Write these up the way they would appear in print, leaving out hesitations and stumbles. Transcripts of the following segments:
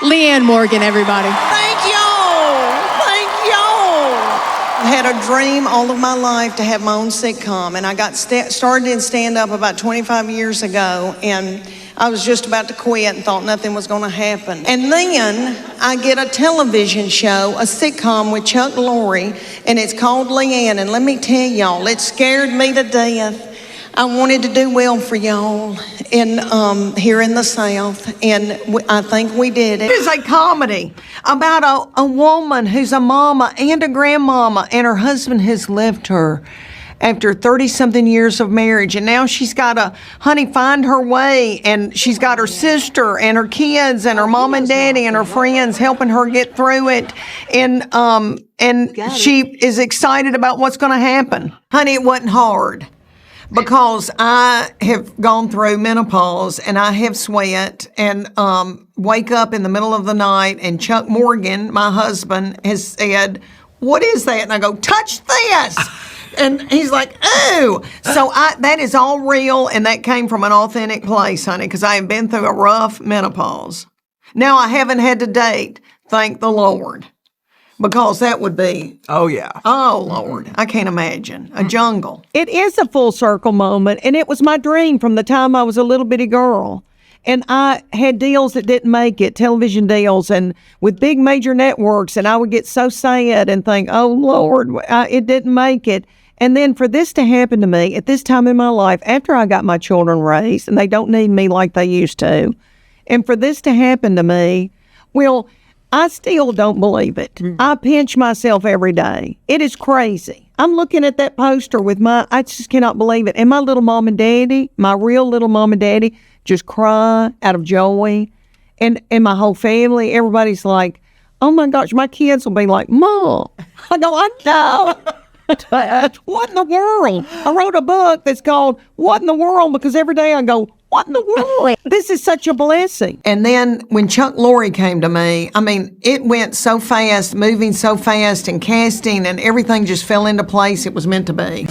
Leanne Morgan, everybody. Thank y'all. Thank y'all. I had a dream all of my life to have my own sitcom, and I got started in stand-up about 25 years ago, and I was just about to quit and thought nothing was going to happen. And then I get a television show, a sitcom with Chuck Lorre, and it's called Leanne. And let me tell y'all, it scared me to death. I wanted to do well for y'all here in the South, and I think we did it. It is a comedy about a woman who's a mama and a grandmama, and her husband has left her after 30-something years of marriage, and now she's got to, find her way, and she's got her sister and her kids and her mom and daddy and her friends helping her get through it, and she is excited about what's going to happen. Honey, it wasn't hard, because I have gone through menopause, and I have sweat, and wake up in the middle of the night, and Chuck Morgan, my husband, has said, "What is that?" And I go, "Touch this." And he's like, "Ooh." So that is all real, and that came from an authentic place, honey, because I have been through a rough menopause. Now, I haven't had to date, thank the Lord, because that would be, oh, Lord, I can't imagine, a jungle. It is a full circle moment, and it was my dream from the time I was a little bitty girl. And I had deals that didn't make it, television deals, and with big major networks, and I would get so sad and think, oh, Lord, it didn't make it. And then for this to happen to me at this time in my life, after I got my children raised, and they don't need me like they used to, and for this to happen to me, well, I still don't believe it. I pinch myself every day. It is crazy. I'm looking at that poster with I just cannot believe it. And my little mom and daddy, my real little mom and daddy, just cry out of joy. And my whole family, everybody's like, oh my gosh, my kids will be like, Mom. I go, I know. What in the world? I wrote a book that's called What in the World? Because every day I go, what in the world? This is such a blessing. And then when Chuck Lorre came to me, I mean, it went so fast, moving so fast, and casting, and everything just fell into place it was meant to be.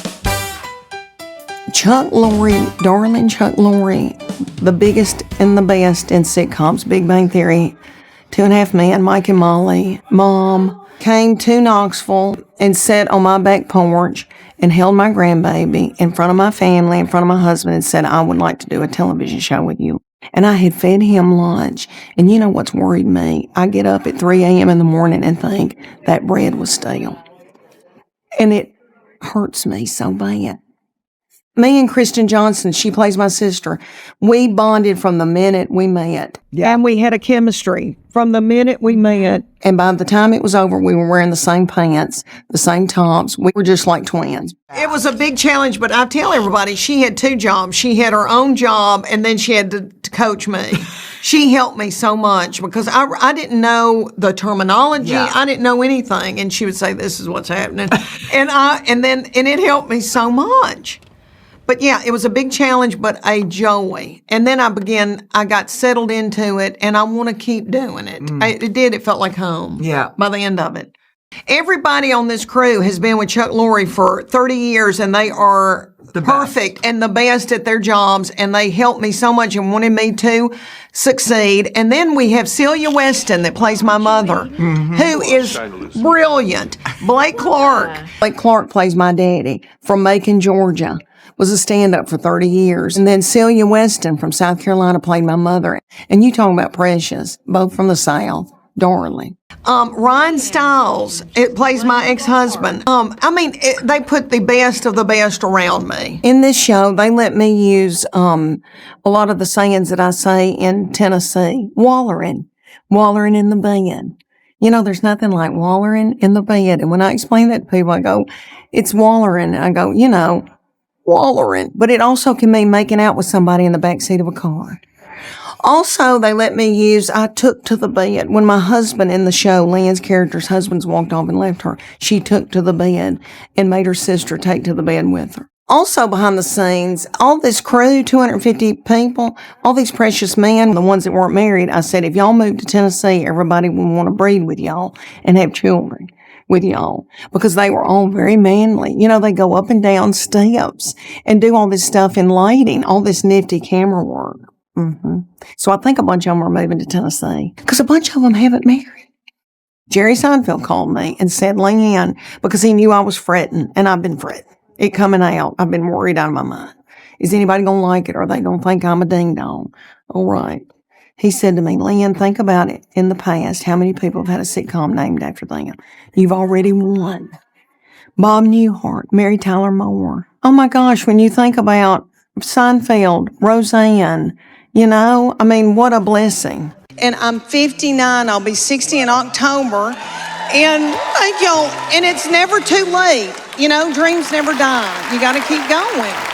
Chuck Lorre, darling Chuck Lorre, the biggest and the best in sitcoms, Big Bang Theory, 2.5 Men, Mike and Molly, Mom, came to Knoxville and sat on my back porch and held my grandbaby in front of my family, in front of my husband, and said, I would like to do a television show with you. And I had fed him lunch. And you know what's worried me? I get up at 3 a.m. in the morning and think that bread was stale. And it hurts me so bad. Me and Kristen Johnson, she plays my sister, we bonded from the minute we met. Yeah. And we had a chemistry from the minute we met. And by the time it was over, we were wearing the same pants, the same tops. We were just like twins. It was a big challenge, but I tell everybody, she had 2 jobs. She had her own job, and then she had to coach me. She helped me so much because I didn't know the terminology. Yeah. I didn't know anything. And she would say, this is what's happening. and it helped me so much. But yeah, it was a big challenge, but a joy. And then I got settled into it, and I want to keep doing it. It felt like home. Yeah. By the end of it. Everybody on this crew has been with Chuck Lorre for 30 years, and they are perfect and the best at their jobs, and they helped me so much and wanted me to succeed. And then we have Celia Weston that plays my mother, who is brilliant. Blake Clark. Blake Clark plays my daddy from Macon, Georgia. Was a stand-up for 30 years. And then Celia Weston from South Carolina played my mother. And you talking about precious, both from the South, darling. Ryan Stiles, it plays my ex-husband. They put the best of the best around me. In this show, they let me use a lot of the sayings that I say in Tennessee. Wallering in the bed. You know, there's nothing like wallering in the bed. And when I explain that to people, I go, it's wallering. I go, you know, wallering. But it also can mean making out with somebody in the backseat of a car. Also, they let me use, I took to the bed. When my husband in the show, Leanne's character's husband's walked off and left her, she took to the bed and made her sister take to the bed with her. Also behind the scenes, all this crew, 250 people, all these precious men, the ones that weren't married, I said, if y'all move to Tennessee, everybody will want to breed with y'all and have children with y'all, because they were all very manly. You know, they go up and down steps and do all this stuff in lighting, all this nifty camera work. So I think a bunch of them are moving to Tennessee because a bunch of them haven't married. Jerry Seinfeld called me and said, Leanne, because he knew I was fretting, and I've been fretting. It coming out. I've been worried out of my mind. Is anybody going to like it? Or are they going to think I'm a ding dong? All right. He said to me, Leanne, think about it. In the past, how many people have had a sitcom named after them? You've already won. Bob Newhart, Mary Tyler Moore. Oh my gosh, when you think about Seinfeld, Roseanne, what a blessing. And I'm 59. I'll be 60 in October. And thank y'all. And it's never too late. Dreams never die. You got to keep going.